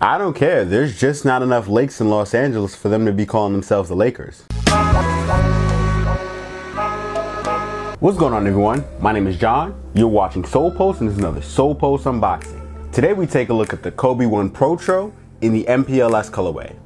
I don't care. There's just not enough lakes in Los Angeles for them to be calling themselves the Lakers. What's going on, everyone? My name is John. You're watching Solepost, and this is another Solepost unboxing. Today we take a look at the Kobe 1 Protro in the MPLS colorway.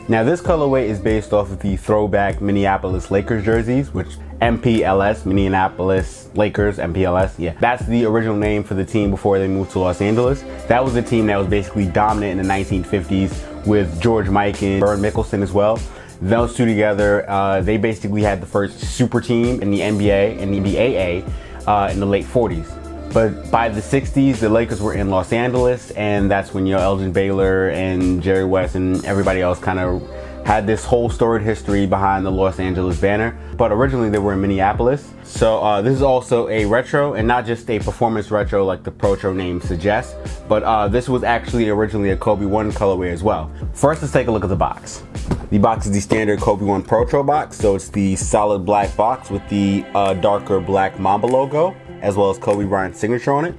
Now this colorway is based off of the throwback Minneapolis Lakers jerseys, which MPLS, Minneapolis Lakers, MPLS, yeah. That's the original name for the team before they moved to Los Angeles. That was the team that was basically dominant in the 1950s with George Mikan and Vern Mickelson as well. Those two together, they basically had the first super team in the NBA and the AA in the late 40s. But by the 60s, the Lakers were in Los Angeles, and that's when, you know, Elgin Baylor and Jerry West and everybody else kind of had this whole storied history behind the Los Angeles banner. But originally they were in Minneapolis. So this is also a retro, and not just a performance retro like the Protro name suggests, but this was actually originally a Kobe 1 colorway as well. First, let's take a look at the box. The box is the standard Kobe 1 Protro box, so it's the solid black box with the darker black Mamba logo, as well as Kobe Bryant's signature on it.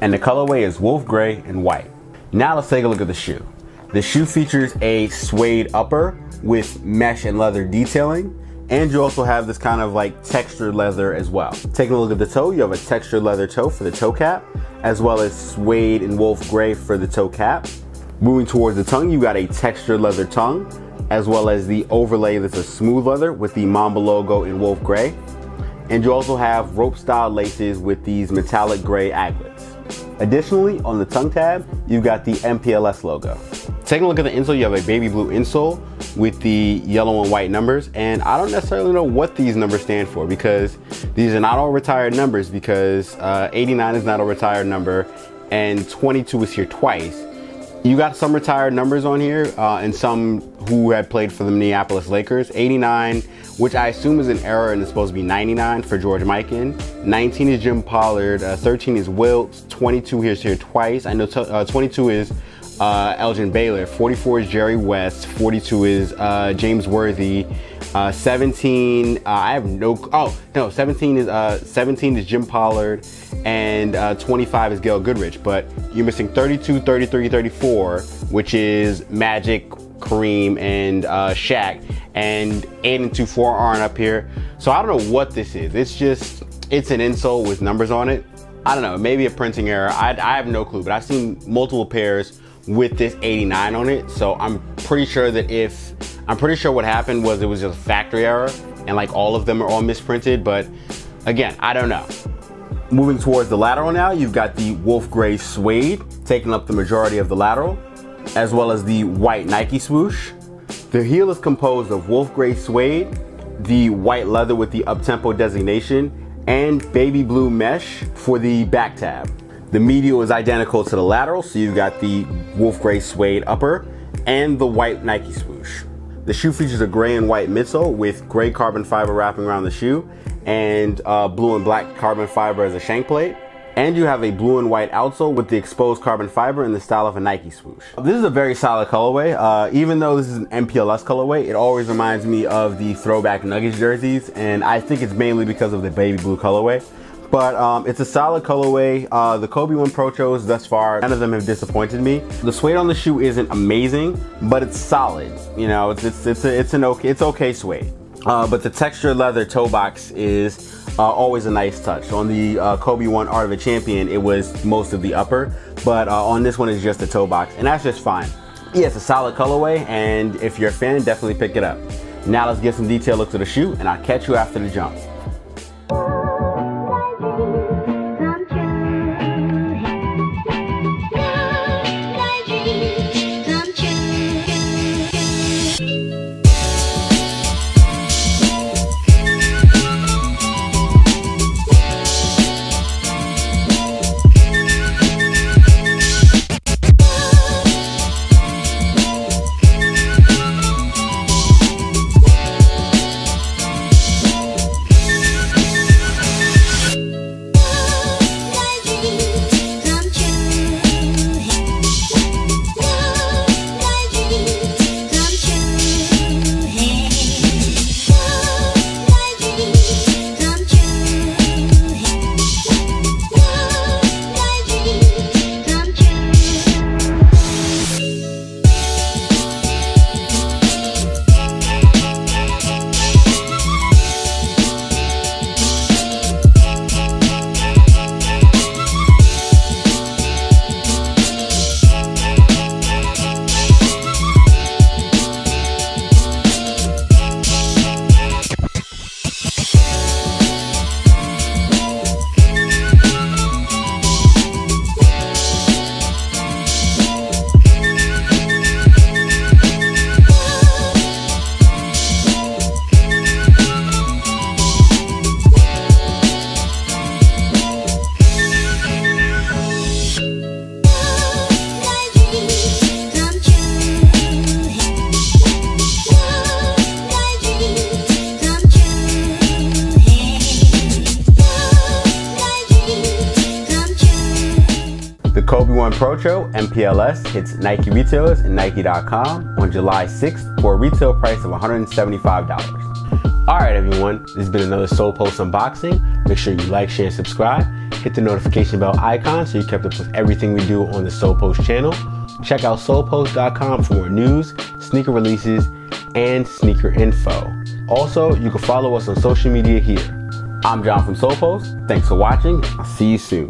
And the colorway is wolf gray and white. Now let's take a look at the shoe. The shoe features a suede upper with mesh and leather detailing, and you also have this kind of like textured leather as well. Taking a look at the toe, you have a textured leather toe for the toe cap, as well as suede and wolf gray for the toe cap. Moving towards the tongue, you got a textured leather tongue, as well as the overlay that's a smooth leather with the Mamba logo in wolf gray. And you also have rope style laces with these metallic gray aglets. Additionally, on the tongue tab, you've got the MPLS logo. Taking a look at the insole, you have a baby blue insole with the yellow and white numbers, and I don't necessarily know what these numbers stand for because these are not all retired numbers, because 89 is not a retired number and 22 is here twice. You got some retired numbers on here and some who had played for the Minneapolis Lakers. 89, which I assume is an error and it's supposed to be 99 for George Mikan. 19 is Jim Pollard. 13 is Wilt. 22 is here twice. I know 22 is Elgin Baylor. 44 is Jerry West. 42 is James Worthy. 17, I have no, oh no, 17 is Jim Pollard, and 25 is Gail Goodrich, but you're missing 32, 33, 34, which is Magic, Kareem, and Shaq, and 8 and 2, 4 aren't up here. So I don't know what this is. It's an insole with numbers on it. I don't know, maybe a printing error. I have no clue, but I've seen multiple pairs with this 89 on it, so I'm pretty sure what happened was it was just a factory error and like all of them are all misprinted, but again, I don't know. Moving towards the lateral now, you've got the wolf gray suede taking up the majority of the lateral, as well as the white Nike swoosh. The heel is composed of wolf gray suede, the white leather with the up-tempo designation, and baby blue mesh for the back tab. The medial is identical to the lateral, so you've got the wolf gray suede upper and the white Nike swoosh. The shoe features a gray and white midsole with gray carbon fiber wrapping around the shoe, and blue and black carbon fiber as a shank plate. And you have a blue and white outsole with the exposed carbon fiber in the style of a Nike swoosh. This is a very solid colorway. Even though this is an MPLS colorway, it always reminds me of the throwback Nuggets jerseys, and I think it's mainly because of the baby blue colorway. But it's a solid colorway. The Kobe 1 Protros thus far, none of them have disappointed me. The suede on the shoe isn't amazing, but it's solid. You know, it's okay suede. But the textured leather toe box is always a nice touch. On the Kobe 1 Art of a Champion, it was most of the upper, but on this one it's just the toe box, and that's just fine. Yeah, it's a solid colorway, and if you're a fan, definitely pick it up. Now let's get some detailed looks at the shoe, and I'll catch you after the jump. Protro MPLS hits Nike retailers and Nike.com on July 6th for a retail price of $175. Alright everyone, this has been another Solepost unboxing. Make sure you like, share, and subscribe. Hit the notification bell icon so you're kept up with everything we do on the Solepost channel. Check out solepost.com for more news, sneaker releases, and sneaker info. Also, you can follow us on social media here. I'm John from Solepost. Thanks for watching. I'll see you soon.